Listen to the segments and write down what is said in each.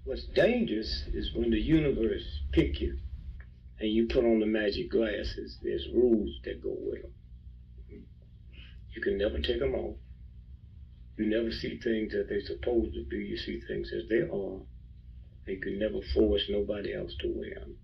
What's dangerous is when the universe pick you and you put on the magic glasses. There's rules that go with them. You can never take them off. You never see things as they're supposed to be. You see things as they are. And you can never force nobody else to wear them.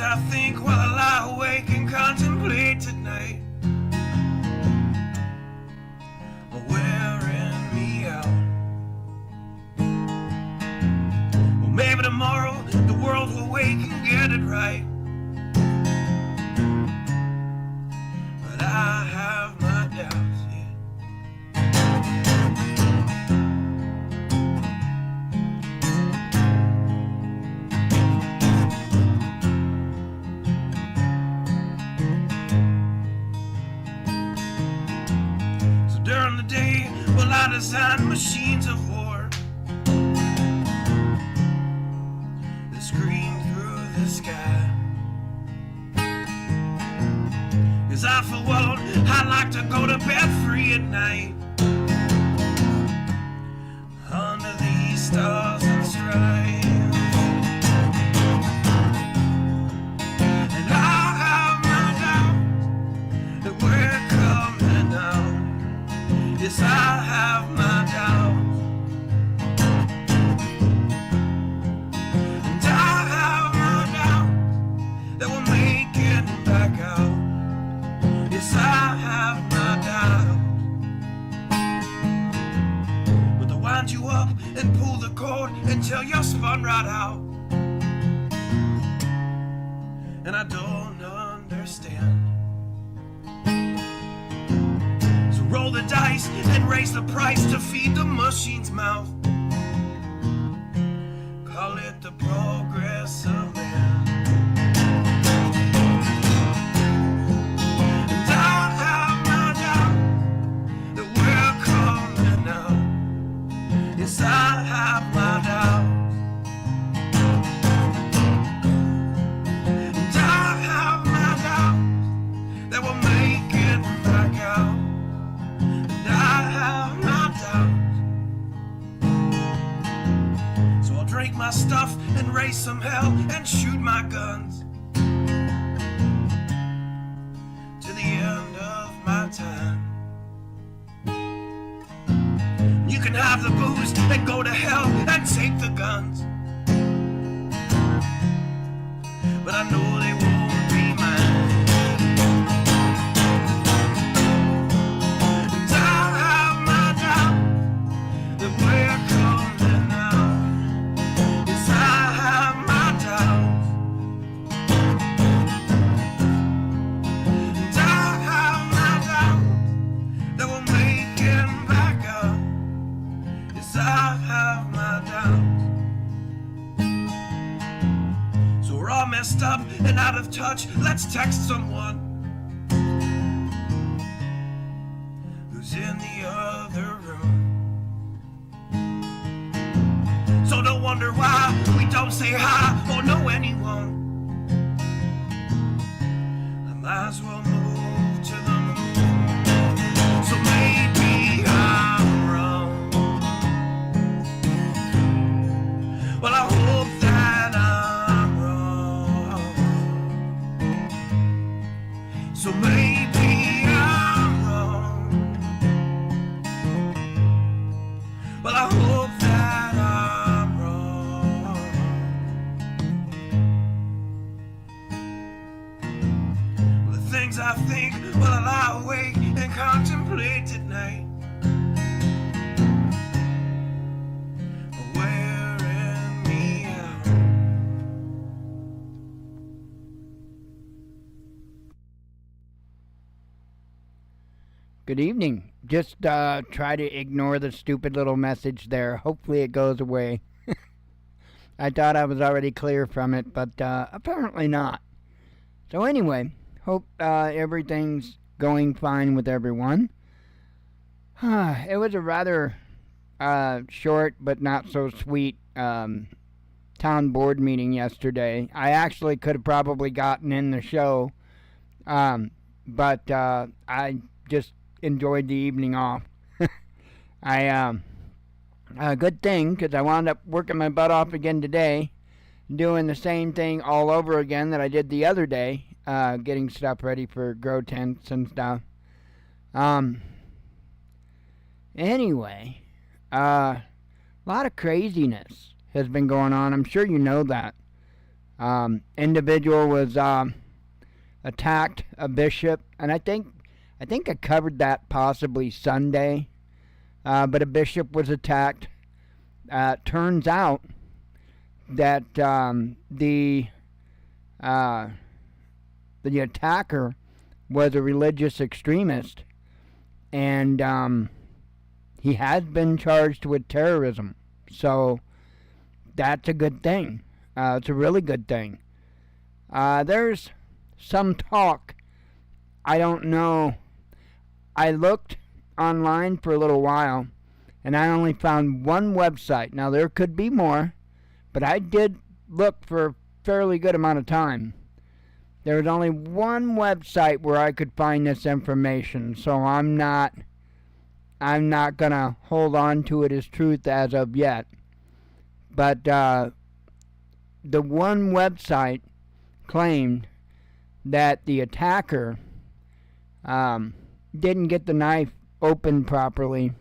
I think while I lie awake and contemplate tonight are wearing me out. Well, maybe tomorrow the world will wake and get it right, but I have my doubts, yeah. During the day, well, I design machines of war that scream through the sky. 'Cause I, for one, I like to go to bed free at night under these stars and stripes. And I have my doubts that we're coming out. Yes, I have my doubts, and I have my doubts that we'll make it back out. Yes, I have my doubts, but they'll wind you up and pull the cord until you're spun right out. And I don't understand. Roll the dice and raise the price to feed the machine's mouth. Call it the progress of man. And I have my doubt that we're coming out. Yes, I have my doubt. And I have my doubt that we'll make it back out. I have my doubts, so I'll drink my stuff and raise some hell and shoot my guns to the end of my time. You can have the booze and go to hell and take the guns, but I know they won't be mine. That we're coming out. Yes, I have my doubts, and I have my doubts that we'll make it back up. Yes, I have my doubts. So we're all messed up and out of touch. Let's text someone who's in the other room. So don't wonder why we don't say hi or know anyone. I might as well move to the moon. So maybe I'm wrong. Well, I hope that I'm wrong. So maybe I'm wrong. Well, I hope that I'm wrong. Well, the things I think while I lie awake and contemplate tonight are wearing me out. Good evening. Just try to ignore the stupid little message there. Hopefully it goes away. I thought I was already clear from it, but apparently not. So anyway, hope everything's going fine with everyone. It was a rather short but not so sweet town board meeting yesterday. I actually could have probably gotten in the show, but I just enjoyed the evening off. A good thing, because I wound up working my butt off again today, doing the same thing all over again that I did the other day, getting stuff ready for grow tents and stuff. Anyway, a lot of craziness has been going on. I'm sure you know that. Individual was attacked a bishop, and I think I covered that possibly Sunday. But a bishop was attacked. Turns out that the attacker was a religious extremist, and he has been charged with terrorism. So that's a good thing. It's a really good thing. There's some talk. I don't know. I looked online for a little while, and I only found one website. Now, there could be more, but I did look for a fairly good amount of time. There was only one website where I could find this information, so I'm not gonna hold on to it as truth as of yet. But the one website claimed that the attacker didn't get the knife opened properly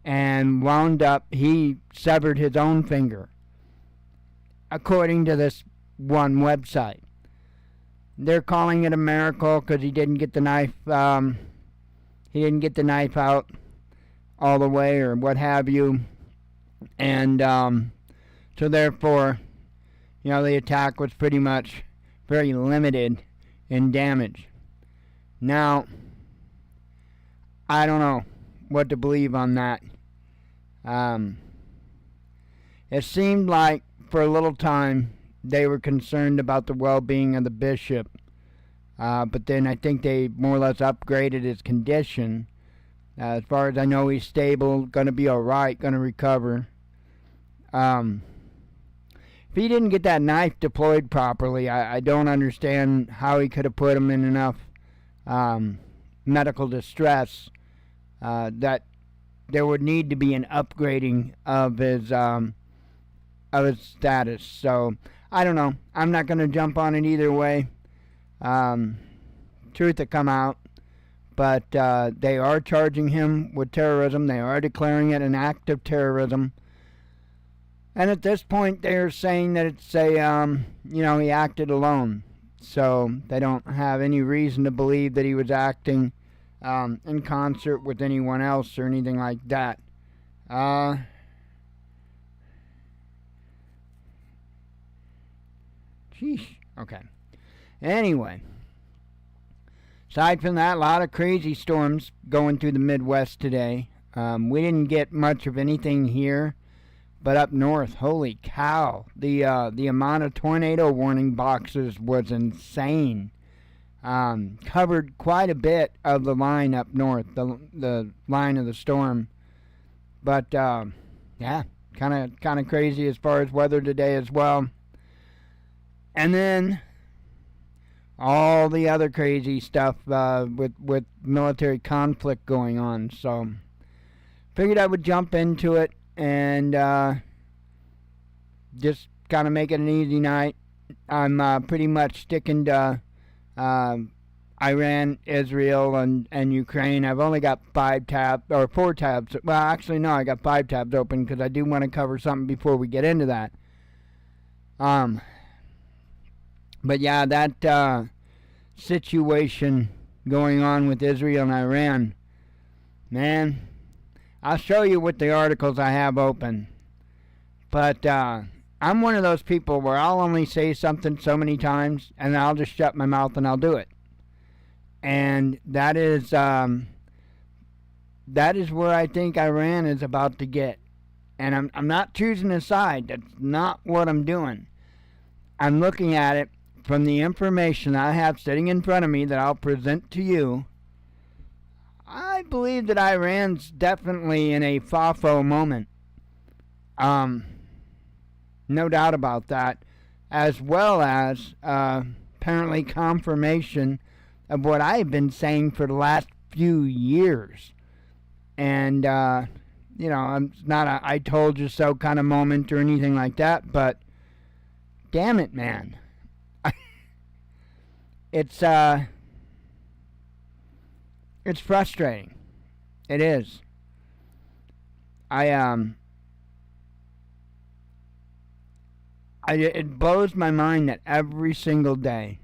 and wound up, he severed his own finger, according to this one website. They're calling it a miracle because he didn't get the knife out all the way or what have you, and so therefore, the attack was pretty much very limited in damage. Now, I don't know what to believe on that. It seemed like for a little time they were concerned about the well-being of the bishop, but then I think they more or less upgraded his condition. As far as I know, he's stable, going to be all right, going to recover. If he didn't get that knife deployed properly, I don't understand how he could have put him in enough medical distress that there would need to be an upgrading of his status. So I don't know. I'm not going to jump on it either way. Truth will come out, but they are charging him with terrorism. They are declaring it an act of terrorism. And at this point, they're saying that it's he acted alone. So they don't have any reason to believe that he was acting in concert with anyone else or anything like that. Sheesh. Okay. Anyway, aside from that, a lot of crazy storms going through the Midwest today. We didn't get much of anything here, but up north, holy cow, the amount of tornado warning boxes was insane. Covered quite a bit of the line up north, the line of the storm. But yeah, kind of crazy as far as weather today as well. And then all the other crazy stuff with military conflict going on. So figured I would jump into it and just kind of make it an easy night. I'm pretty much sticking to Iran, Israel, and Ukraine. I've only got 4 tabs. Well, actually, no, I got 5 tabs open because I do want to cover something before we get into that. But yeah, that situation going on with Israel and Iran, man, I'll show you with the articles I have open. But I'm one of those people where I'll only say something so many times, and I'll just shut my mouth and I'll do it. And that is where I think Iran is about to get. And I'm not choosing a side. That's not what I'm doing. I'm looking at it from the information I have sitting in front of me that I'll present to you, I believe that Iran's definitely in a FAFO moment. No doubt about that, as well as apparently confirmation of what I've been saying for the last few years. And, it's not a I told you so kind of moment or anything like that, but damn it, man. It's frustrating. It is. It blows my mind that every single day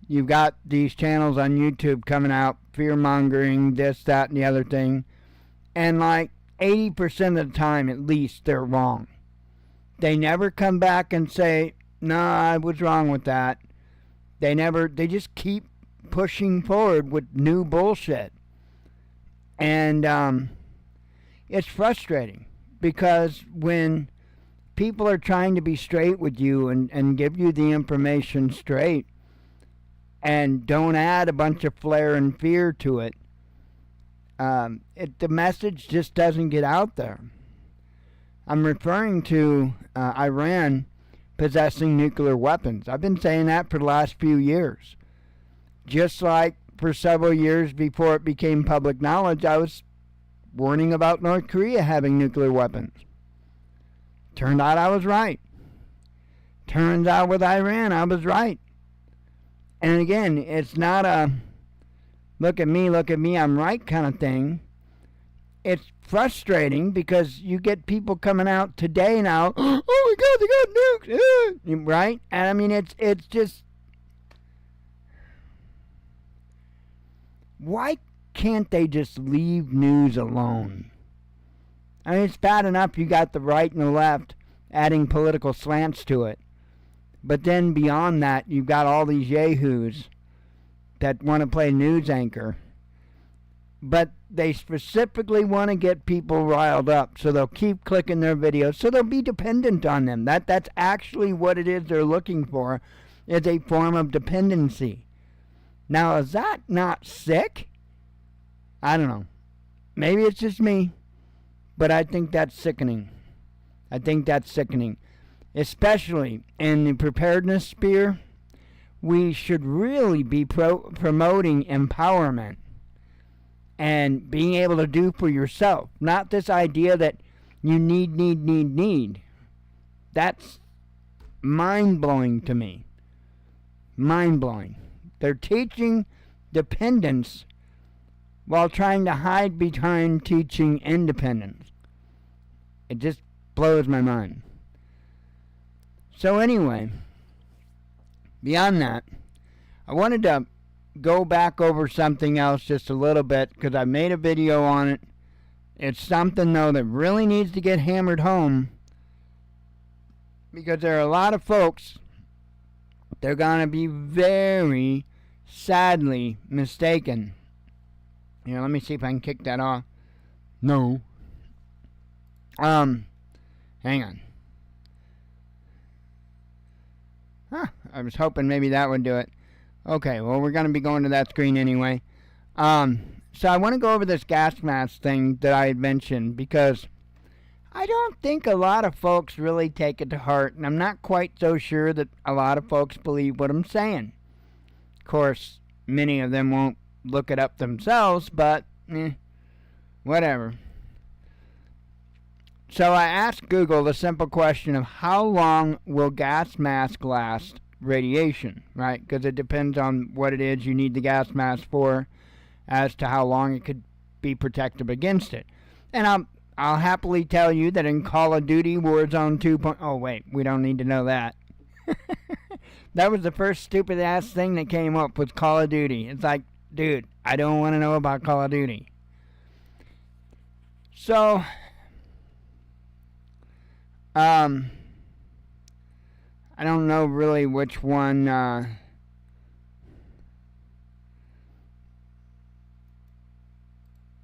you've got these channels on YouTube coming out, fear-mongering, this, that, and the other thing, and like 80% of the time at least they're wrong. They never come back and say, no, I was wrong with that. They just keep pushing forward with new bullshit. And it's frustrating because when people are trying to be straight with you and give you the information straight and don't add a bunch of flair and fear to it, the message just doesn't get out there. I'm referring to Iran possessing nuclear weapons. I've been saying that for the last few years. Just like for several years before it became public knowledge, I was warning about North Korea having nuclear weapons. Turned out I was right. Turns out with Iran, I was right. And again, it's not a look at me, I'm right kind of thing. It's frustrating because you get people coming out today now, oh my God, they got nukes, right? And I mean, it's just, why can't they just leave news alone? I mean, it's bad enough you got the right and the left adding political slants to it. But then beyond that, you've got all these yahoos that want to play news anchor. But they specifically want to get people riled up, so they'll keep clicking their videos, so they'll be dependent on them. That's actually what it is they're looking for, is a form of dependency. Now, is that not sick? I don't know. Maybe it's just me, but I think that's sickening. Especially in the preparedness sphere, we should really be promoting empowerment and being able to do for yourself. Not this idea that you need. That's mind-blowing to me. Mind-blowing. They're teaching dependence while trying to hide behind teaching independence. It just blows my mind. So anyway, beyond that, I wanted to go back over something else just a little bit because I made a video on it. It's something, though, that really needs to get hammered home because there are a lot of folks, they're going to be very sadly mistaken. Here, let me see if I can kick that off. No. Hang on. I was hoping maybe that would do it. Okay, well, we're going to be going to that screen anyway. So I want to go over this gas mask thing that I had mentioned because I don't think a lot of folks really take it to heart, and I'm not quite so sure that a lot of folks believe what I'm saying. Of course, many of them won't look it up themselves, but whatever. So I asked Google the simple question of how long will gas mask last radiation, right? Because it depends on what it is you need the gas mask for as to how long it could be protective against it. And I'll happily tell you that in Call of Duty Warzone 2. Oh, wait, we don't need to know that. That was the first stupid-ass thing that came up with Call of Duty. It's like, dude, I don't want to know about Call of Duty. So, I don't know really which one,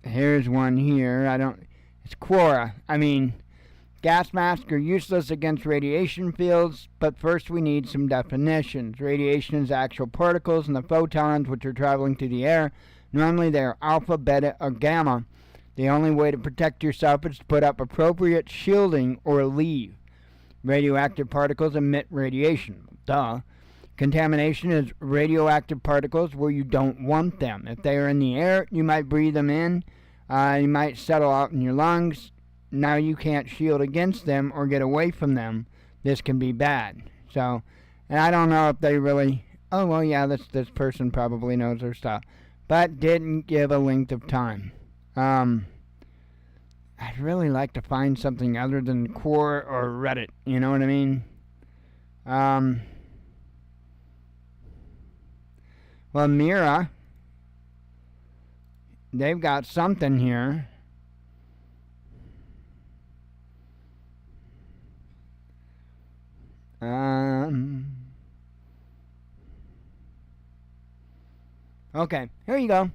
here's one here. It's Quora. I mean, Gas masks are useless against radiation fields, but first we need some definitions. Radiation is actual particles and the photons which are traveling through the air. Normally they are alpha, beta, or gamma. The only way to protect yourself is to put up appropriate shielding or leave. Radioactive particles emit radiation. Duh. Contamination is radioactive particles where you don't want them. If they are in the air, you might breathe them in. You might settle out in your lungs. Now you can't shield against them or get away from them. This can be bad. So, and I don't know if they really... Oh, well, yeah, this person probably knows their stuff. But didn't give a length of time. I'd really like to find something other than Quora or Reddit. You know what I mean? Well, Mira, they've got something here. Okay, here you go.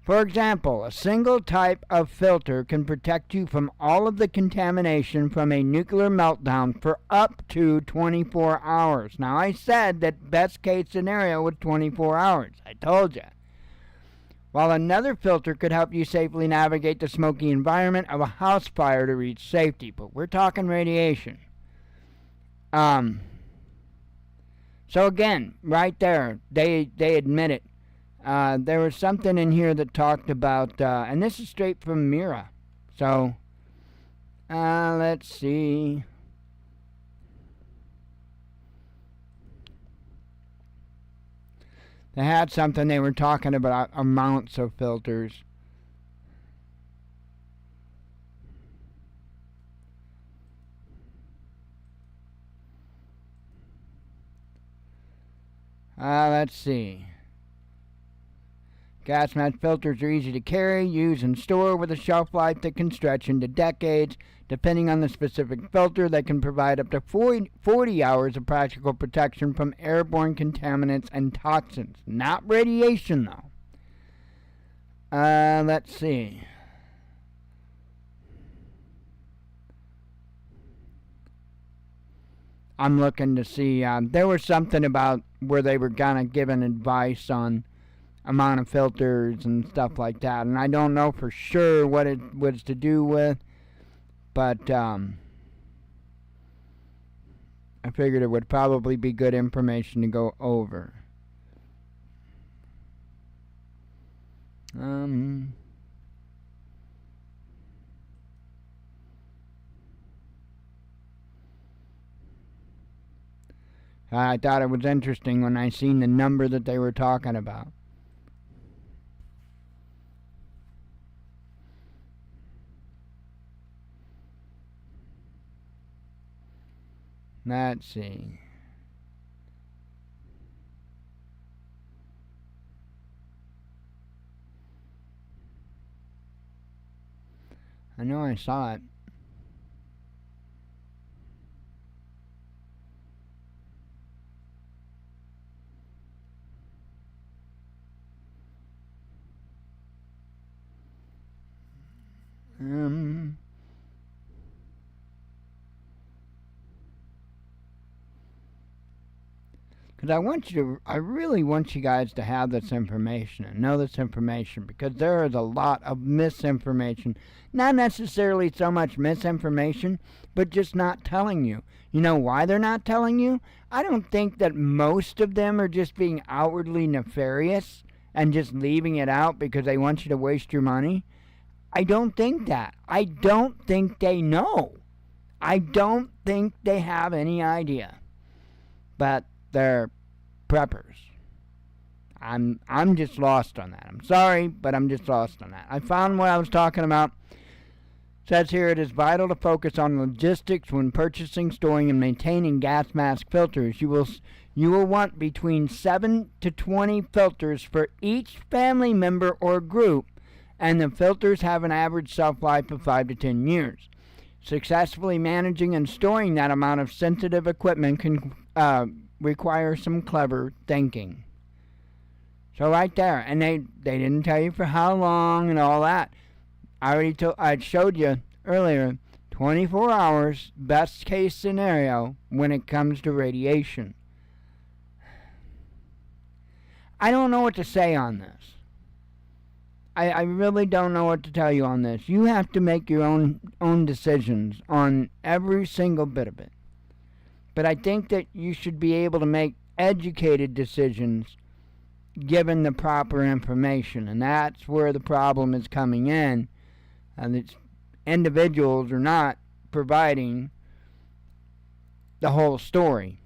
For example, a single type of filter can protect you from all of the contamination from a nuclear meltdown for up to 24 hours. Now, I said that best case scenario was 24 hours. I told you. While another filter could help you safely navigate the smoky environment of a house fire to reach safety. But we're talking radiation. So again, right there, they admit it. There was something in here that talked about, and this is straight from Mira. So, let's see. They had something, they were talking about amounts of filters. Let's see. Gas mask filters are easy to carry, use, and store with a shelf life that can stretch into decades. Depending on the specific filter, they can provide up to 40 hours of practical protection from airborne contaminants and toxins. Not radiation, though. Let's see. I'm looking to see. There was something about where they were kind of giving advice on amount of filters and stuff like that, and I don't know for sure what it was to do with, but I figured it would probably be good information to go over. I thought it was interesting when I seen the number that they were talking about. Let's see. I know I saw it. Because I really want you guys to have this information and know this information, because there is a lot of misinformation. Not necessarily so much misinformation, but just not telling you. You know why they're not telling you? I don't think that most of them are just being outwardly nefarious and just leaving it out because they want you to waste your money. I don't think that. I don't think they know. I don't think they have any idea. But they're preppers. I'm just lost on that. I'm sorry, but I'm just lost on that. I found what I was talking about. It says here, it is vital to focus on logistics when purchasing, storing, and maintaining gas mask filters. You will want between 7 to 20 filters for each family member or group, and the filters have an average shelf life of 5 to 10 years. Successfully managing and storing that amount of sensitive equipment can require some clever thinking. So right there, and they didn't tell you for how long and all that. I showed you earlier 24 hours, best case scenario, when it comes to radiation. I don't know what to say on this. I really don't know what to tell you on this. You have to make your own decisions on every single bit of it. But I think that you should be able to make educated decisions given the proper information. And that's where the problem is coming in. And it's individuals are not providing the whole story.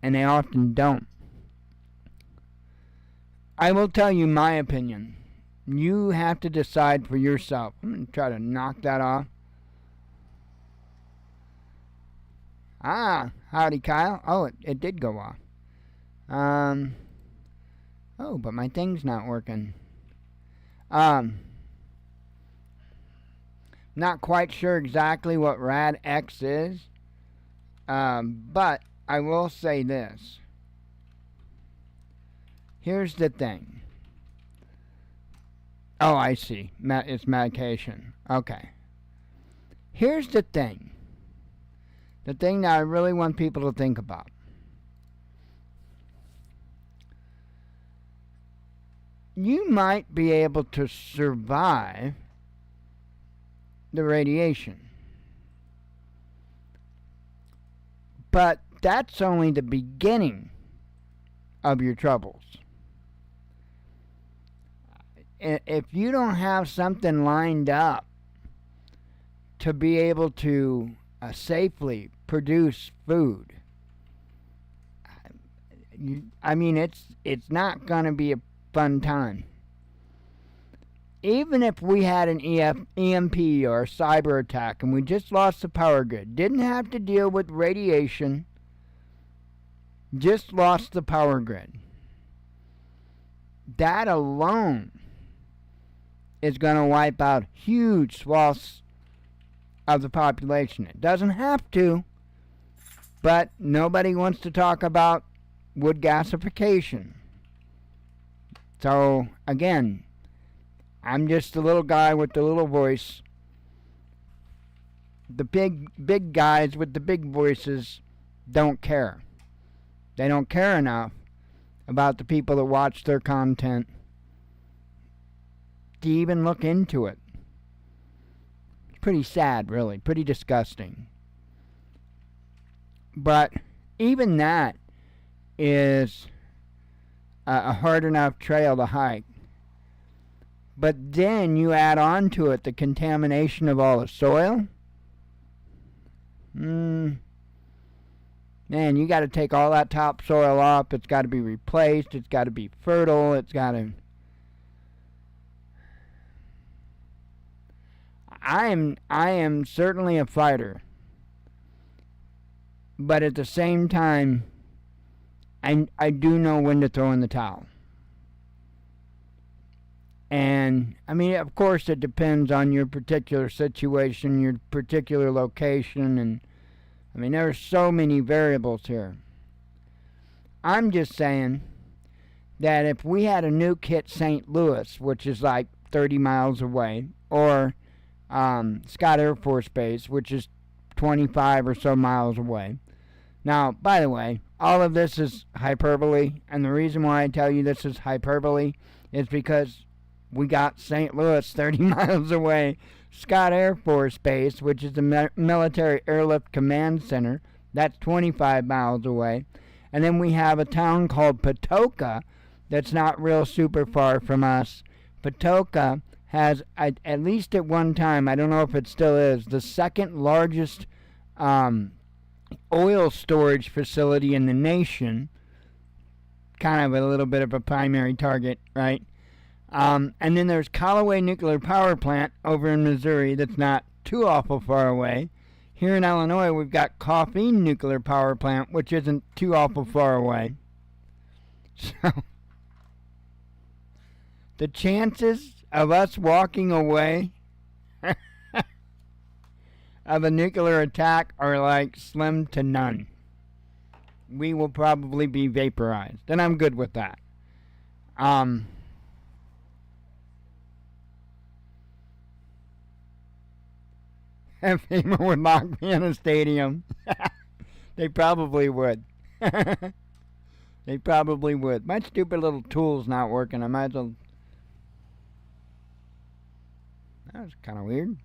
And they often don't. I will tell you my opinion. You have to decide for yourself. I'm going to try to knock that off. Howdy, Kyle. Oh, it did go off. Oh, but my thing's not working. Not quite sure exactly what RAD-X is. But I will say this. Here's the thing. Oh, I see. It's medication. Okay. Here's the thing. The thing that I really want people to think about. You might be able to survive the radiation. But that's only the beginning of your troubles. If you don't have something lined up to be able to safely produce food, it's not going to be a fun time. Even if we had an EMP or a cyber attack and we just lost the power grid, didn't have to deal with radiation, just lost the power grid, that alone is going to wipe out huge swaths of the population. It doesn't have to, but nobody wants to talk about wood gasification. So, again, I'm just a little guy with the little voice. The big guys with the big voices don't care. They don't care enough about the people that watch their content to even look into it. It's pretty sad, really. Pretty disgusting. But even that is a hard enough trail to hike. But then you add on to it the contamination of all the soil. Man, you got to take all that topsoil off. It's got to be replaced. It's got to be fertile. It's got to... I am certainly a fighter. But at the same time, I do know when to throw in the towel. And, of course it depends on your particular situation, your particular location, and, there are so many variables here. I'm just saying that if we had a nuke hit St. Louis, which is like 30 miles away, or Scott Air Force Base, which is 25 or so miles away. Now, by the way, all of this is hyperbole, and the reason why I tell you this is hyperbole is because we got St. Louis 30 miles away, Scott Air Force Base, which is the Military Airlift Command Center, that's 25 miles away, and then we have a town called Patoka that's not real super far from us. Patoka has, at least at one time, I don't know if it still is, the second largest oil storage facility in the nation. Kind of a little bit of a primary target, right? And then there's Callaway Nuclear Power Plant over in Missouri that's not too awful far away. Here in Illinois, we've got Coffeen Nuclear Power Plant, which isn't too awful far away. So, the chances of us walking away of a nuclear attack are like slim to none. We will probably be vaporized, and I'm good with that. if FEMA would lock me in a stadium. They probably would. They probably would. My stupid little tool's not working. I might as well... That was kind of weird.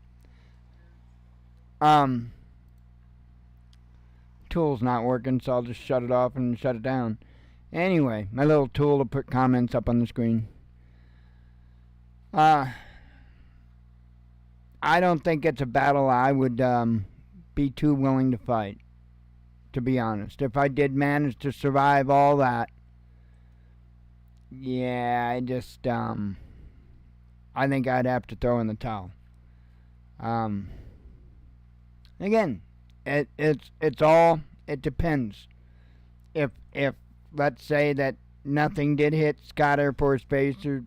Tool's not working, so I'll just shut it off and shut it down. Anyway, my little tool to put comments up on the screen. I don't think it's a battle I would be too willing to fight, to be honest. If I did manage to survive all that, yeah, I think I'd have to throw in the towel. Again, it depends. If let's say that nothing did hit Scott Air Force Base or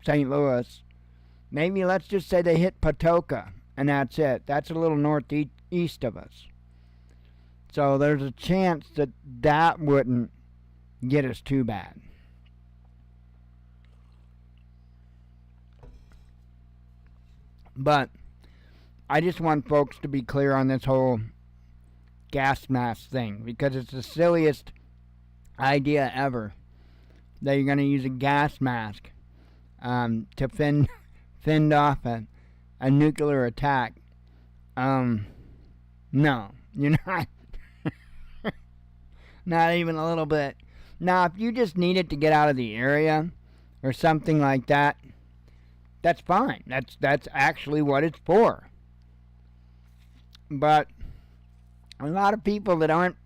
St. Louis, maybe let's just say they hit Patoka, and that's it. That's a little northeast of us. So there's a chance that that wouldn't get us too bad. But I just want folks to be clear on this whole gas mask thing, because it's the silliest idea ever that you're going to use a gas mask to fend off a nuclear attack. No, you're not. Not even a little bit. Now, if you just need it to get out of the area or something like that, that's fine. That's actually what it's for. But a lot of people that aren't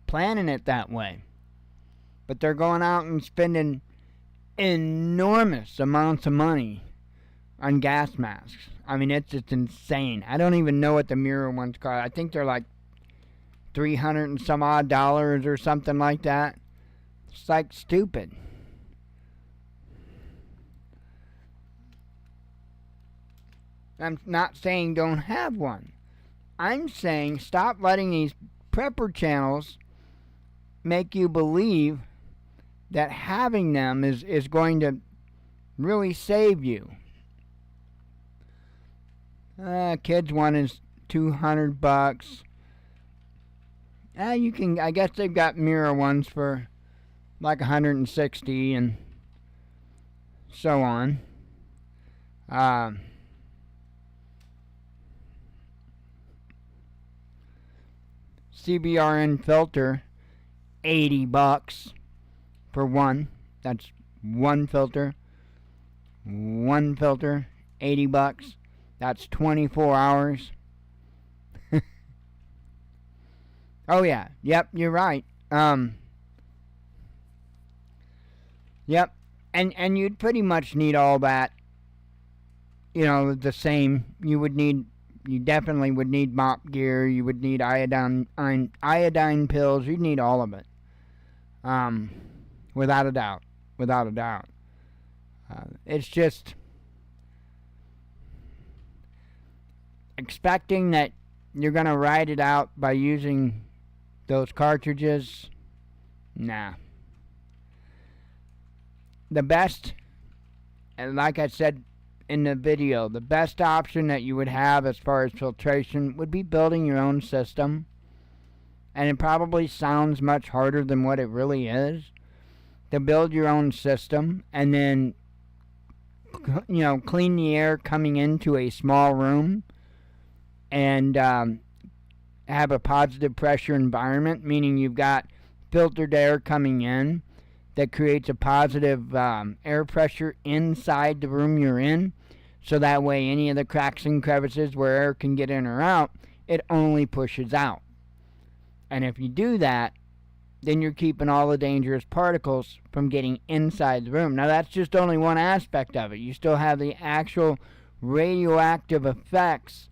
planning it that way, but they're going out and spending enormous amounts of money on gas masks. I mean, it's just insane. I don't even know what the mirror ones cost. I think they're like $300 and some odd or something like that. It's like stupid. I'm not saying don't have one. I'm saying stop letting these prepper channels make you believe that having them is going to really save you. Kids one is $200. You can. I guess they've got mirror ones for like $160 and so on. CBRN filter, $80 for one. That's one filter. One filter, $80. That's 24 hours. Oh yeah, yep, you're right. Yep, and you'd pretty much need all that. You know, the same. You definitely would need mop gear. You would need iodine pills. You'd need all of it. Without a doubt. Without a doubt. It's just expecting that you're going to ride it out by using those cartridges. Nah. The best, and like I said in the video, the best option that you would have as far as filtration would be building your own system. And it probably sounds much harder than what it really is. To build your own system and then, clean the air coming into a small room and have a positive pressure environment, meaning you've got filtered air coming in that creates a positive air pressure inside the room you're in, so that way any of the cracks and crevices where air can get in or out, it only pushes out. And if you do that, then you're keeping all the dangerous particles from getting inside the room. Now that's just only one aspect of it. You still have the actual radioactive effects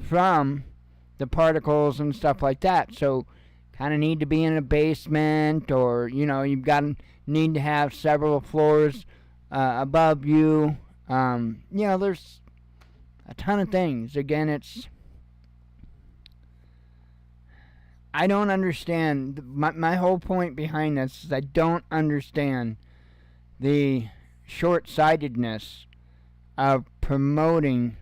from the particles and stuff like that. So kind of need to be in a basement, or you've got to need to have several floors above you. There's a ton of things. Again, I don't understand. My whole point behind this is I don't understand the short-sightedness of promoting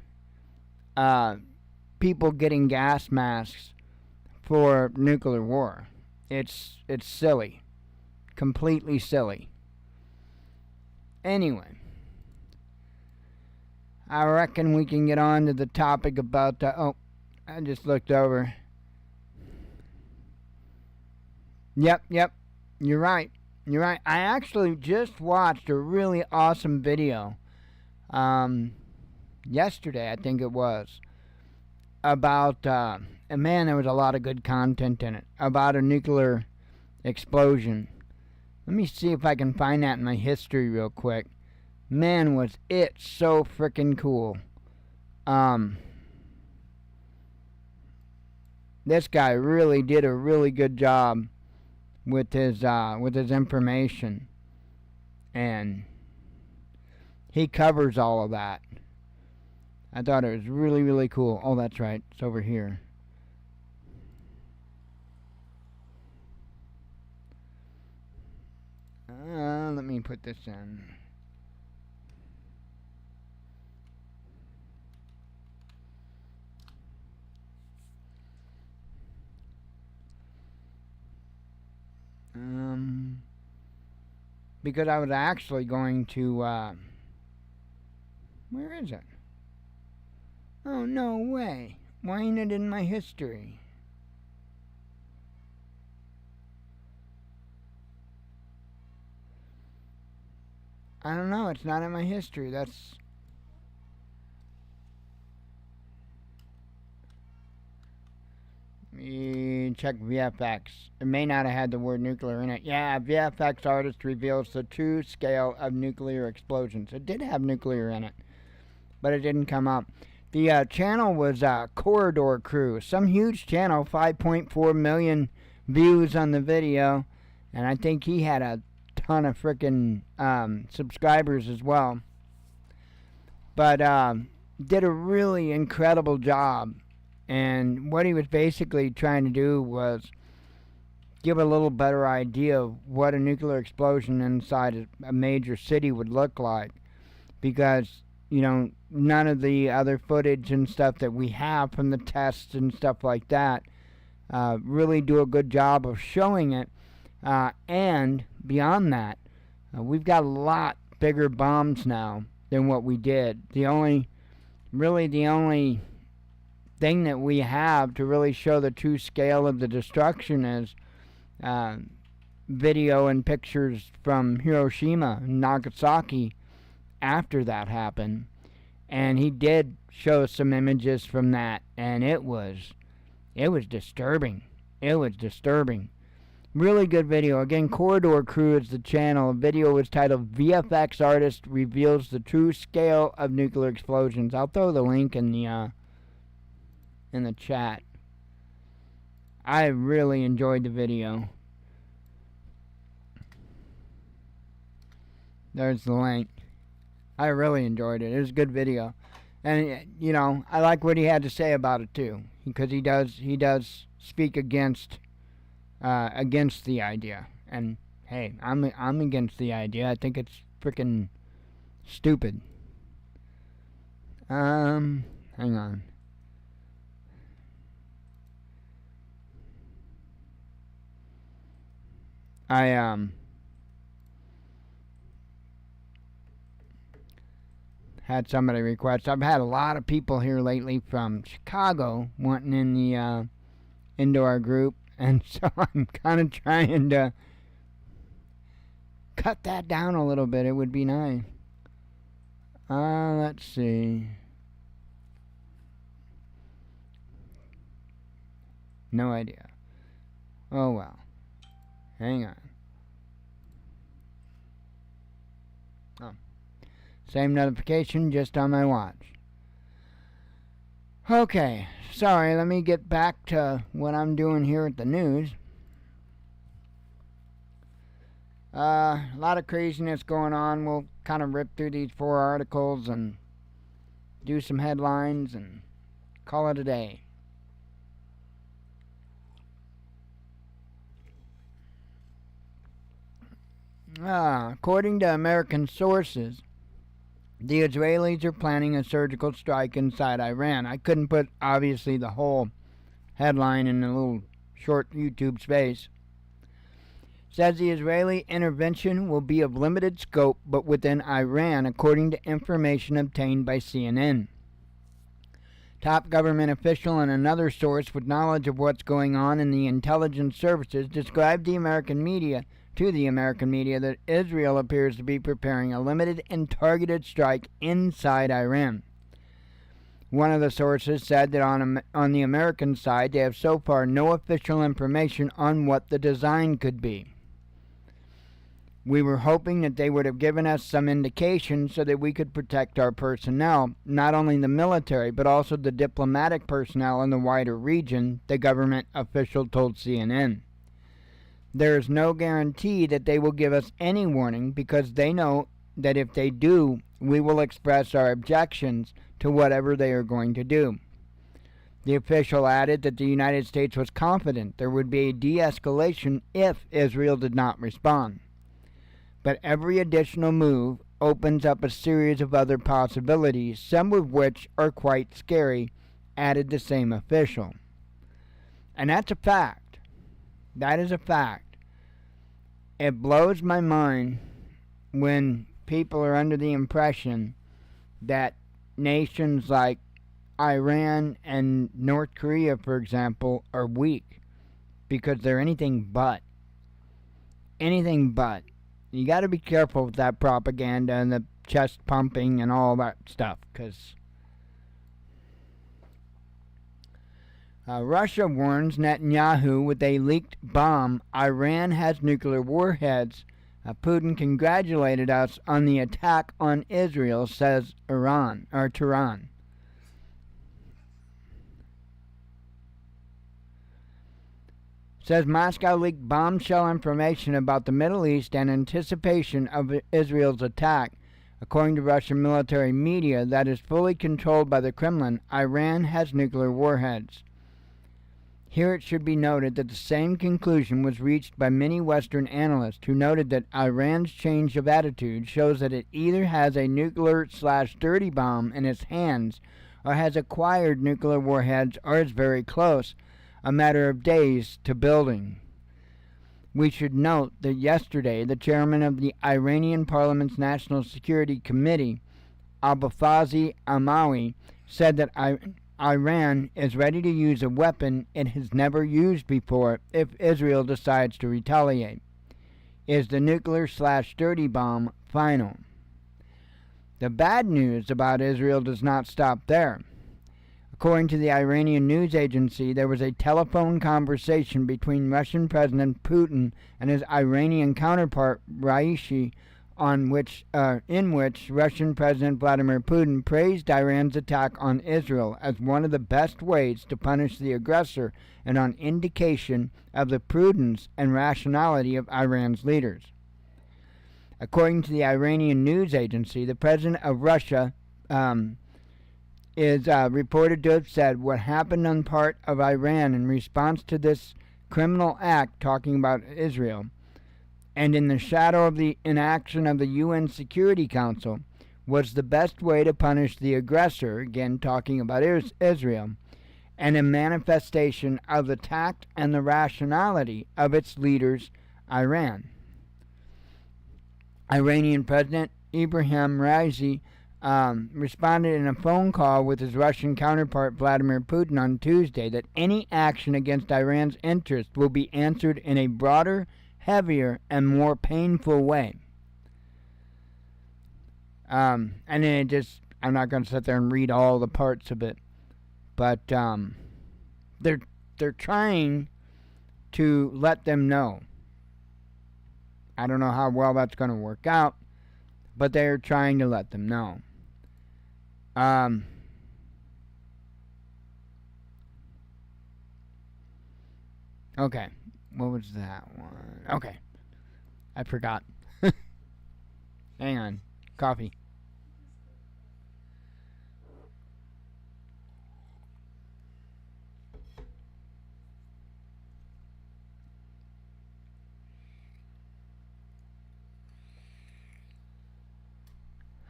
people getting gas masks for nuclear war. It's silly. Completely silly. Anyway, I reckon we can get on to the topic about oh, I just looked over. Yep, you're right. I actually just watched a really awesome video yesterday, I think it was, about, and man, there was a lot of good content in it, about a nuclear explosion. Let me see if I can find that in my history real quick. Man, was it so frickin' cool. This guy really did a really good job with his information, and he covers all of that. I thought it was really, really cool. Oh, that's right. It's over here. Let me put this in. Because I was actually going to, where is it? Oh, no way. Why ain't it in my history? I don't know, it's not in my history. That's... check VFX. It may not have had the word nuclear in it. Yeah, VFX artist reveals the true scale of nuclear explosions. It did have nuclear in it, but it didn't come up. The channel was Corridor Crew. Some huge channel, 5.4 million views on the video, and I think he had a ton of frickin' subscribers as well. But did a really incredible job. And what he was basically trying to do was give a little better idea of what a nuclear explosion inside a major city would look like. Because, you know, none of the other footage and stuff that we have from the tests and stuff like that really do a good job of showing it. And beyond that, we've got a lot bigger bombs now than what we did. The only thing that we have to really show the true scale of the destruction is video and pictures from Hiroshima and Nagasaki after that happened. And he did show some images from that, and it was disturbing. It was disturbing. Really good video. Again, Corridor Crew is the channel. The video was titled VFX Artist Reveals the True Scale of Nuclear Explosions. I'll throw the link in the chat. I really enjoyed the video. There's the link. I really enjoyed it. It was a good video. And, you know, I like what he had to say about it, too. Because he does speak against the idea. And, hey, I'm against the idea. I think it's freaking stupid. Hang on. I had somebody request. I've had a lot of people here lately from Chicago wanting in the into our group, and so I'm kind of trying to cut that down a little bit. It would be nice. Let's see. No idea. Oh well. Hang on. Oh. Same notification, just on my watch. Okay, sorry, let me get back to what I'm doing here at the news. A lot of craziness going on. We'll kind of rip through these 4 articles and do some headlines and call it a day. According to American sources, The Israelis are planning a surgical strike inside Iran. I couldn't put, obviously, the whole headline in a little short YouTube space. Says the Israeli intervention will be of limited scope but within Iran, according to information obtained by CNN. Top government official and another source with knowledge of what's going on in the intelligence services described to the American media that Israel appears to be preparing a limited and targeted strike inside Iran. One of the sources said that on the American side, they have so far no official information on what the design could be. We were hoping that they would have given us some indication so that we could protect our personnel, not only the military, but also the diplomatic personnel in the wider region, the government official told CNN. There is no guarantee that they will give us any warning because they know that if they do, we will express our objections to whatever they are going to do. The official added that the United States was confident there would be a de-escalation if Israel did not respond. But every additional move opens up a series of other possibilities, some of which are quite scary, added the same official. And that's a fact. That is a fact. It blows my mind when people are under the impression that nations like Iran and North Korea, for example, are weak because they're anything but. Anything but. You got to be careful with that propaganda and the chest pumping and all that stuff, because Russia warns Netanyahu with a leaked bomb. Iran has nuclear warheads. Putin congratulated us on the attack on Israel, says Tehran. Says Moscow leaked bombshell information about the Middle East and anticipation of Israel's attack. According to Russian military media that is fully controlled by the Kremlin, Iran has nuclear warheads. Here it should be noted that the same conclusion was reached by many Western analysts who noted that Iran's change of attitude shows that it either has a nuclear/dirty bomb in its hands or has acquired nuclear warheads or is very close, a matter of days to building. We should note that yesterday the chairman of the Iranian Parliament's National Security Committee, Abafazi Amawi, said that Iran is ready to use a weapon it has never used before if Israel decides to retaliate. Is the nuclear/dirty bomb final? The bad news about Israel does not stop there. According to the Iranian news agency, there was a telephone conversation between Russian President Putin and his Iranian counterpart Raisi, in which Russian President Vladimir Putin praised Iran's attack on Israel as one of the best ways to punish the aggressor and an indication of the prudence and rationality of Iran's leaders. According to the Iranian news agency, the president of Russia is reported to have said what happened on part of Iran in response to this criminal act, talking about Israel, and in the shadow of the inaction of the UN Security Council, was the best way to punish the aggressor, again talking about Israel, and a manifestation of the tact and the rationality of its leaders, Iran. Iranian President Ibrahim Raisi responded in a phone call with his Russian counterpart Vladimir Putin on Tuesday that any action against Iran's interests will be answered in a broader, heavier, and more painful way. And then I'm not going to sit there and read all the parts of it, but they're trying to let them know. I don't know how well that's going to work out, but they're trying to let them know. Okay, what was that one? Okay, I forgot. Hang on, coffee.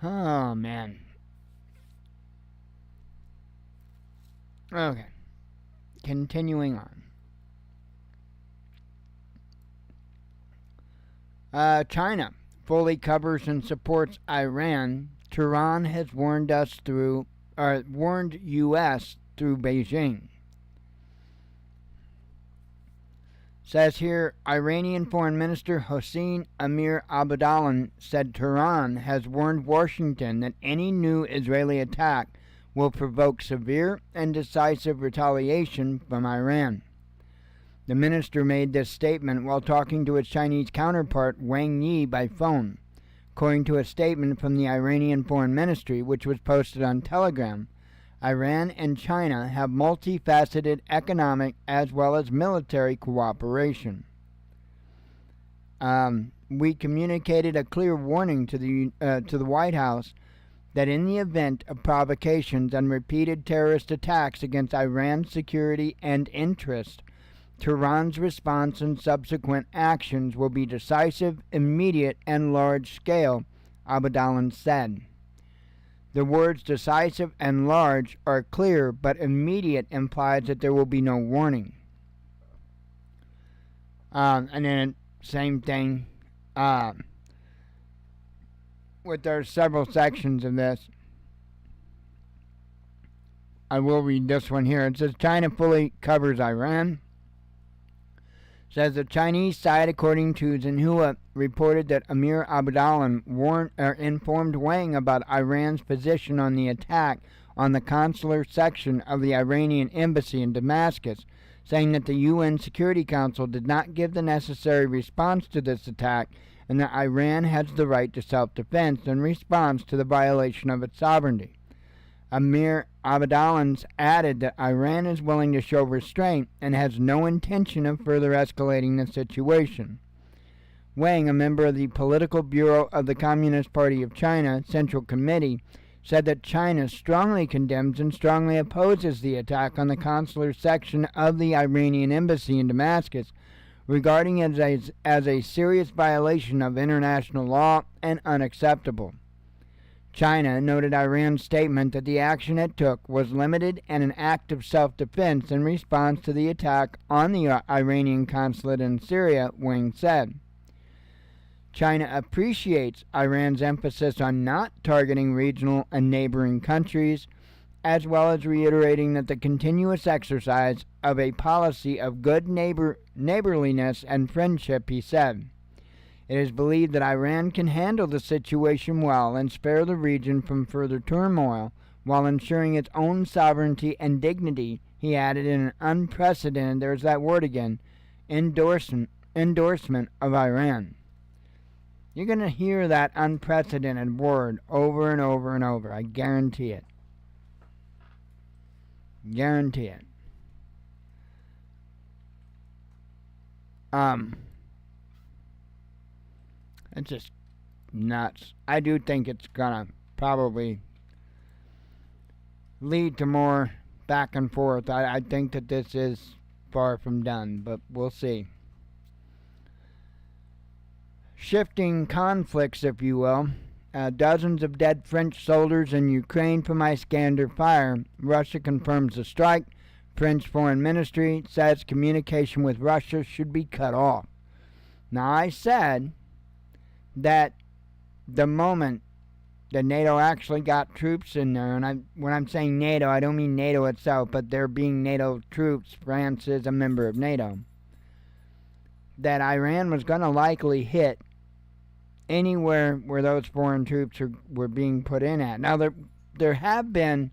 Oh, man. Okay. Continuing on. China fully covers and supports Iran. Tehran has warned U.S. through Beijing. Says here, Iranian Foreign Minister Hossein Amir-Abdollahian said Tehran has warned Washington that any new Israeli attack will provoke severe and decisive retaliation from Iran. The minister made this statement while talking to its Chinese counterpart Wang Yi by phone. According to a statement from the Iranian Foreign Ministry, which was posted on Telegram, Iran and China have multifaceted economic as well as military cooperation. We communicated a clear warning to the White House that in the event of provocations and repeated terrorist attacks against Iran's security and interests, Tehran's response and subsequent actions will be decisive, immediate, and large-scale, Abdollahian said. The words decisive and large are clear, but immediate implies that there will be no warning. And then same thing. There are several sections of this. I will read this one here. It says China fully covers Iran. Says the Chinese side, according to Xinhua, reported that Amir Abdollahian informed Wang about Iran's position on the attack on the consular section of the Iranian embassy in Damascus, saying that the UN Security Council did not give the necessary response to this attack and that Iran has the right to self-defense in response to the violation of its sovereignty. Amir Abdollahian added that Iran is willing to show restraint and has no intention of further escalating the situation. Wang, a member of the Political Bureau of the Communist Party of China Central Committee, said that China strongly condemns and strongly opposes the attack on the consular section of the Iranian embassy in Damascus, regarding it as a serious violation of international law and unacceptable. China noted Iran's statement that the action it took was limited and an act of self-defense in response to the attack on the Iranian consulate in Syria, Wang said. China appreciates Iran's emphasis on not targeting regional and neighboring countries, as well as reiterating that the continuous exercise of a policy of good neighborliness and friendship, he said. It is believed that Iran can handle the situation well and spare the region from further turmoil while ensuring its own sovereignty and dignity, he added in an unprecedented, there's that word again, endorsement of Iran. You're going to hear that unprecedented word over and over and over. I guarantee it. Guarantee it. It's just nuts. I do think it's gonna probably lead to more back and forth. I think that this is far from done, but we'll see. Shifting conflicts, if you will. Dozens of dead French soldiers in Ukraine from Iskander fire. Russia confirms the strike. French Foreign Ministry says communication with Russia should be cut off. Now, I said that the moment that NATO actually got troops in there, and when I'm saying NATO, I don't mean NATO itself, but there being NATO troops, France is a member of NATO, that Iran was going to likely hit anywhere where those foreign troops were being put in at. Now, there have been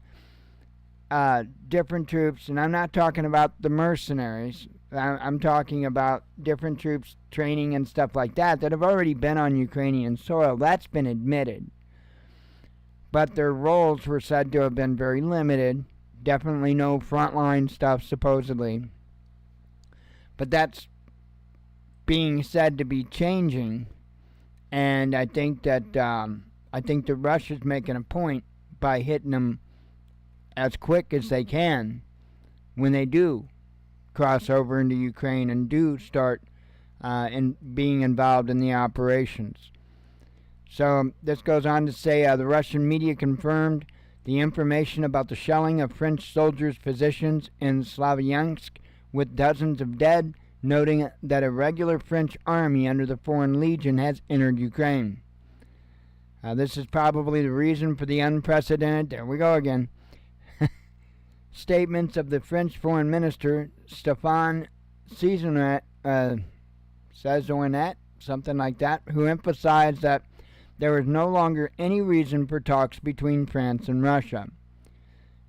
different troops, and I'm not talking about the mercenaries. I'm talking about different troops training and stuff like that have already been on Ukrainian soil. That's been admitted. But their roles were said to have been very limited. Definitely no frontline stuff, supposedly. But that's being said to be changing. And I think that Russia's making a point by hitting them as quick as they can when they do cross over into Ukraine and do start being involved in the operations. So this goes on to say the Russian media confirmed the information about the shelling of French soldiers' positions in Slavyansk with dozens of dead, noting that a regular French army under the Foreign Legion has entered Ukraine. This is probably the reason for the unprecedented, there we go again, statements of the French Foreign Minister Stéphane Sejournet, something like that, who emphasized that there is no longer any reason for talks between France and Russia.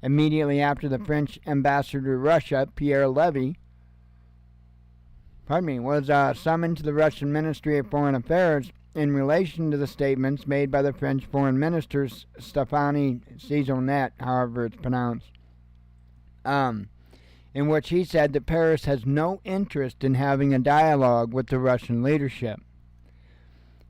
Immediately after the French ambassador to Russia, Pierre Levy, was summoned to the Russian Ministry of Foreign Affairs in relation to the statements made by the French Foreign Minister Stéphane Sejournet, however it's pronounced, in which he said that Paris has no interest in having a dialogue with the Russian leadership.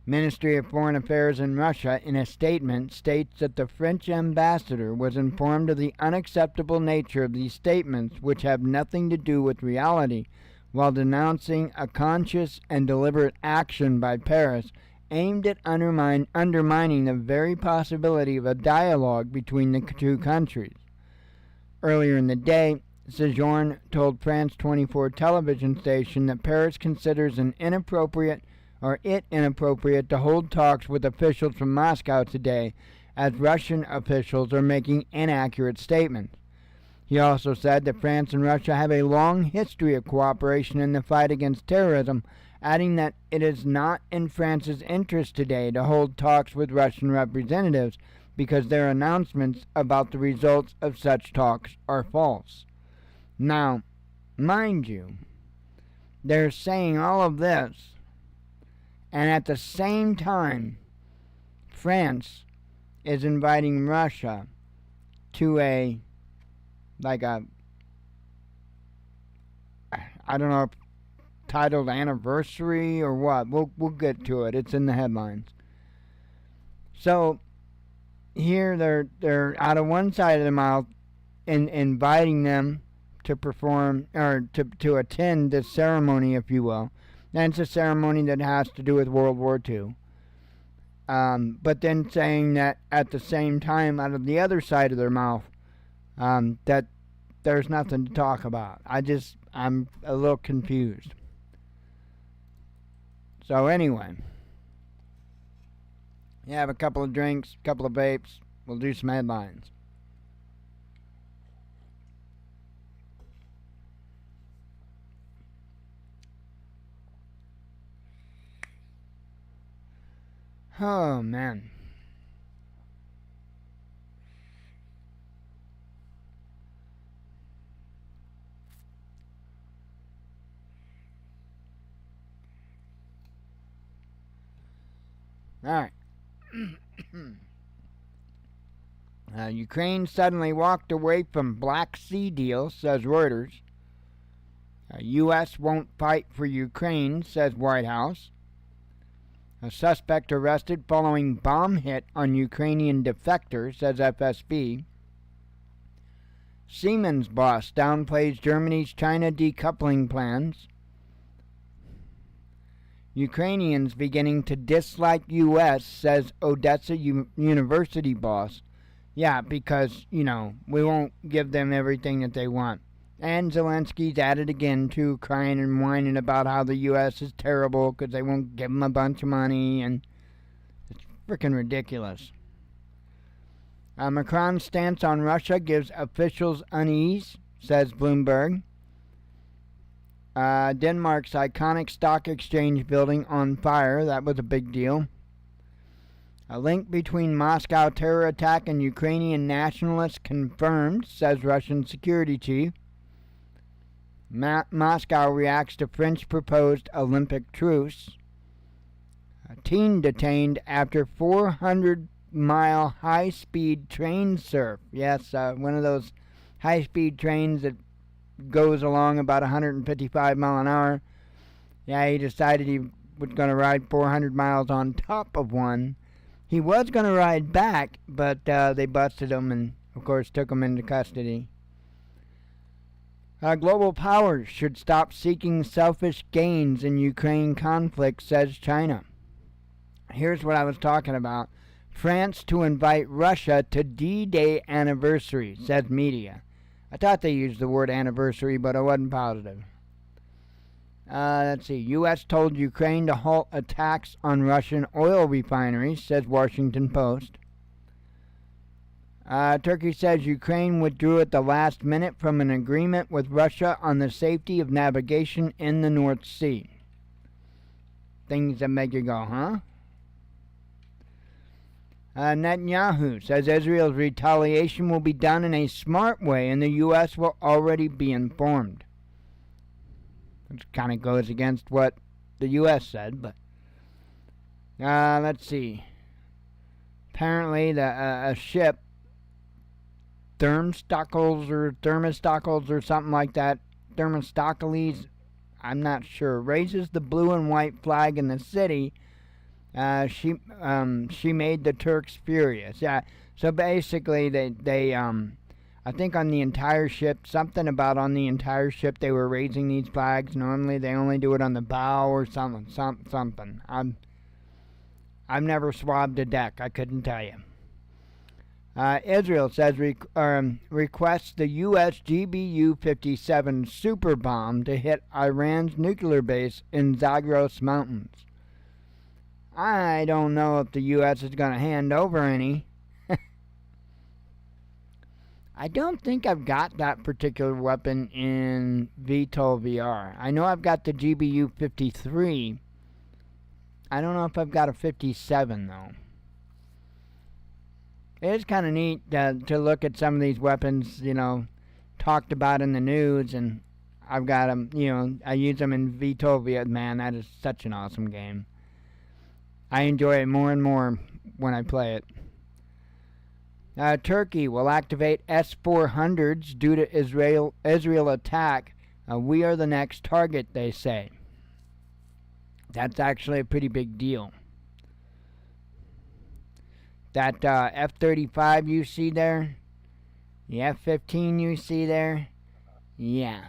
Ministry of Foreign Affairs in Russia, in a statement, states that the French ambassador was informed of the unacceptable nature of these statements, which have nothing to do with reality, while denouncing a conscious and deliberate action by Paris aimed at undermining the very possibility of a dialogue between the two countries. Earlier in the day, Sejourne told France 24 television station that Paris considers it inappropriate to hold talks with officials from Moscow today, as Russian officials are making inaccurate statements. He also said that France and Russia have a long history of cooperation in the fight against terrorism, adding that it is not in France's interest today to hold talks with Russian representatives because their announcements about the results of such talks are false. Now, mind you, they're saying all of this, and at the same time, France is inviting Russia to I don't know, titled anniversary or what. We'll get to it. It's in the headlines. So here they're out of one side of the mouth inviting them to perform or to attend this ceremony, if you will. And it's a ceremony that has to do with World War II. But then saying that at the same time, out of the other side of their mouth, that there's nothing to talk about. I'm a little confused. So anyway, you have a couple of drinks, a couple of vapes. We'll do some headlines. Oh, man. All right. Ukraine suddenly walked away from Black Sea deal, says Reuters. U.S. won't fight for Ukraine, says White House. A suspect arrested following bomb hit on Ukrainian defector, says FSB. Siemens boss downplays Germany's China decoupling plans. Ukrainians beginning to dislike U.S., says Odessa University boss. Yeah, because, we won't give them everything that they want. And Zelensky's at it again, too, crying and whining about how the U.S. is terrible because they won't give him a bunch of money, and it's freaking ridiculous. Macron's stance on Russia gives officials unease, says Bloomberg. Denmark's iconic stock exchange building on fire. That was a big deal. A link between Moscow terror attack and Ukrainian nationalists confirmed, says Russian security chief. Moscow reacts to French proposed Olympic truce. A teen detained after 400-mile high-speed train surf. Yes, one of those high-speed trains that goes along about 155 miles an hour. Yeah, he decided he was going to ride 400 miles on top of one. He was going to ride back, but they busted him and, of course, took him into custody. Global powers should stop seeking selfish gains in Ukraine conflict, says China. Here's what I was talking about. France to invite Russia to D-Day anniversary, says media. I thought they used the word anniversary, but I wasn't positive. Let's see. U.S. told Ukraine to halt attacks on Russian oil refineries, says Washington Post. Turkey says Ukraine withdrew at the last minute from an agreement with Russia on the safety of navigation in the North Sea. Things that make you go, huh? Netanyahu says Israel's retaliation will be done in a smart way and the U.S. will already be informed. Which kind of goes against what the U.S. said, but let's see. Apparently, a ship, Thermostocles or something like that, Thermostocles, I'm not sure, raises the blue and white flag in the city. She made the Turks furious. Yeah. So basically, they I think on the entire ship, something about on the entire ship they were raising these flags. Normally they only do it on the bow or something. I've never swabbed a deck. I couldn't tell you. Israel says requests the U.S. GBU-57 super bomb to hit Iran's nuclear base in Zagros Mountains. I don't know if the U.S. is going to hand over any. I don't think I've got that particular weapon in VTOL VR. I know I've got the GBU-53. I don't know if I've got a 57, though. It is kind of neat to look at some of these weapons, talked about in the news, and I've got them, I use them in VTOL VR. Man, that is such an awesome game. I enjoy it more and more when I play it. Turkey will activate S-400s due to Israel attack. We are the next target, they say. That's actually a pretty big deal. That F-35 you see there, the F-15 you see there, yeah.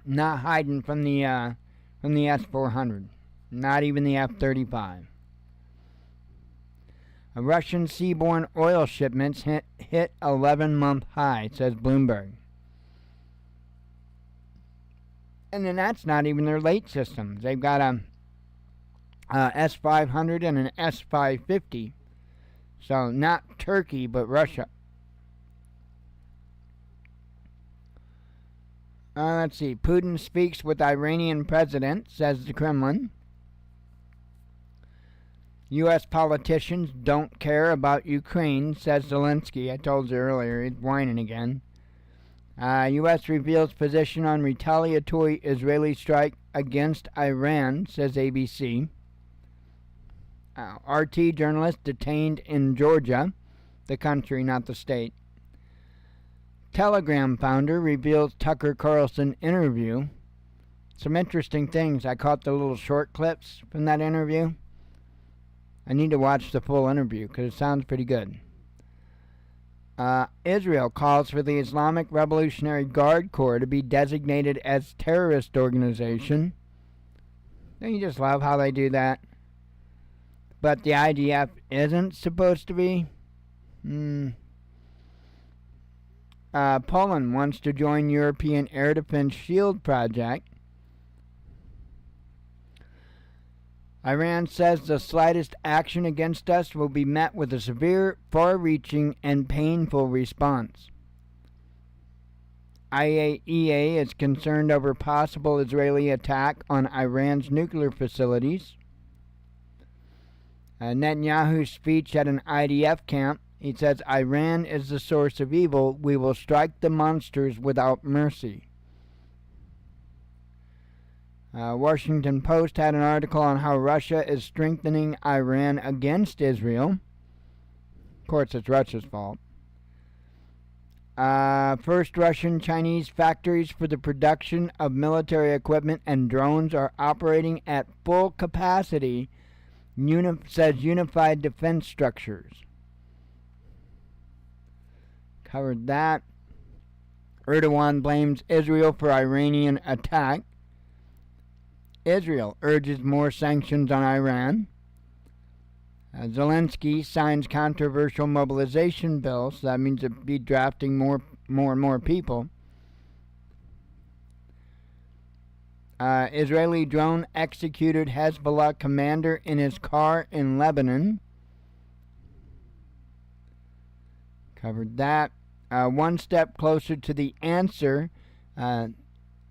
Not hiding from the S-400. Not even the F-35. Russian seaborne oil shipments hit 11-month high, says Bloomberg. And then that's not even their late systems. They've got a S-500 and an S-550. So not Turkey, but Russia. Let's see. Putin speaks with Iranian president, says the Kremlin. U.S. politicians don't care about Ukraine, says Zelensky. I told you earlier, he's whining again. U.S. reveals position on retaliatory Israeli strike against Iran, says ABC. RT journalist detained in Georgia, the country, not the state. Telegram founder reveals Tucker Carlson interview. Some interesting things. I caught the little short clips from that interview. I need to watch the full interview because it sounds pretty good. Israel calls for the Islamic Revolutionary Guard Corps to be designated as terrorist organization. Don't you just love how they do that? But the IDF isn't supposed to be? Poland wants to join European Air Defense Shield project. Iran says the slightest action against us will be met with a severe, far-reaching, and painful response. IAEA is concerned over possible Israeli attack on Iran's nuclear facilities. Netanyahu's speech at an IDF camp, he says, Iran is the source of evil. We will strike the monsters without mercy. Washington Post had an article on how Russia is strengthening Iran against Israel. Of course, it's Russia's fault. First Russian-Chinese factories for the production of military equipment and drones are operating at full capacity, says Unified Defense Structures. Covered that. Erdogan blames Israel for Iranian attack. Israel urges more sanctions on Iran. Zelensky signs controversial mobilization bill, so that means it'll be drafting more and more people. Israeli drone executed Hezbollah commander in his car in Lebanon. Covered that. One step closer to the answer.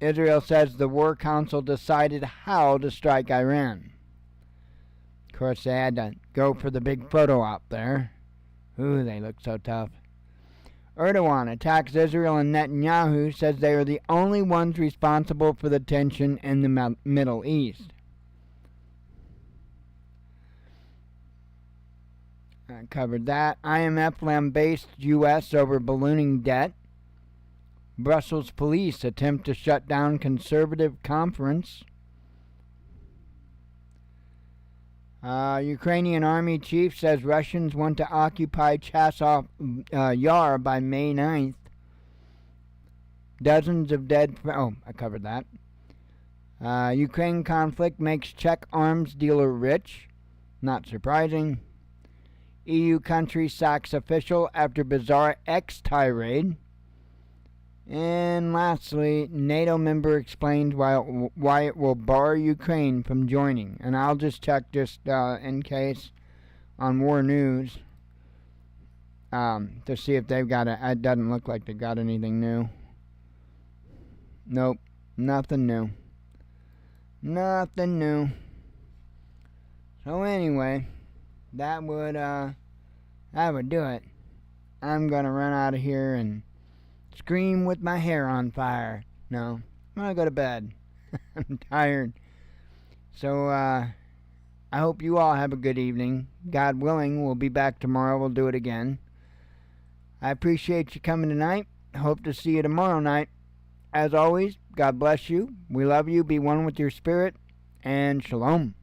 Israel says the War Council decided how to strike Iran. Of course, they had to go for the big photo op there. Ooh, they look so tough. Erdogan attacks Israel, and Netanyahu says they are the only ones responsible for the tension in the Middle East. I covered that. IMF lambasts U.S. over ballooning debt. Brussels police attempt to shut down conservative conference. Ukrainian army chief says Russians want to occupy Chasiv Yar by May 9th. Dozens of dead... I covered that. Ukraine conflict makes Czech arms dealer rich. Not surprising. EU country sacks official after bizarre X-tirade. And lastly, NATO member explains why it will bar Ukraine from joining. And I'll just check in case on War News to see if they've got it doesn't look like they got anything new. Nope, nothing new. Nothing new. So anyway, that would do it. I'm gonna run out of here and scream with my hair on fire. No, I'm gonna go to bed. I'm tired. So, I hope you all have a good evening. God willing, we'll be back tomorrow. We'll do it again. I appreciate you coming tonight. Hope to see you tomorrow night. As always, God bless you. We love you. Be one with your spirit. And shalom.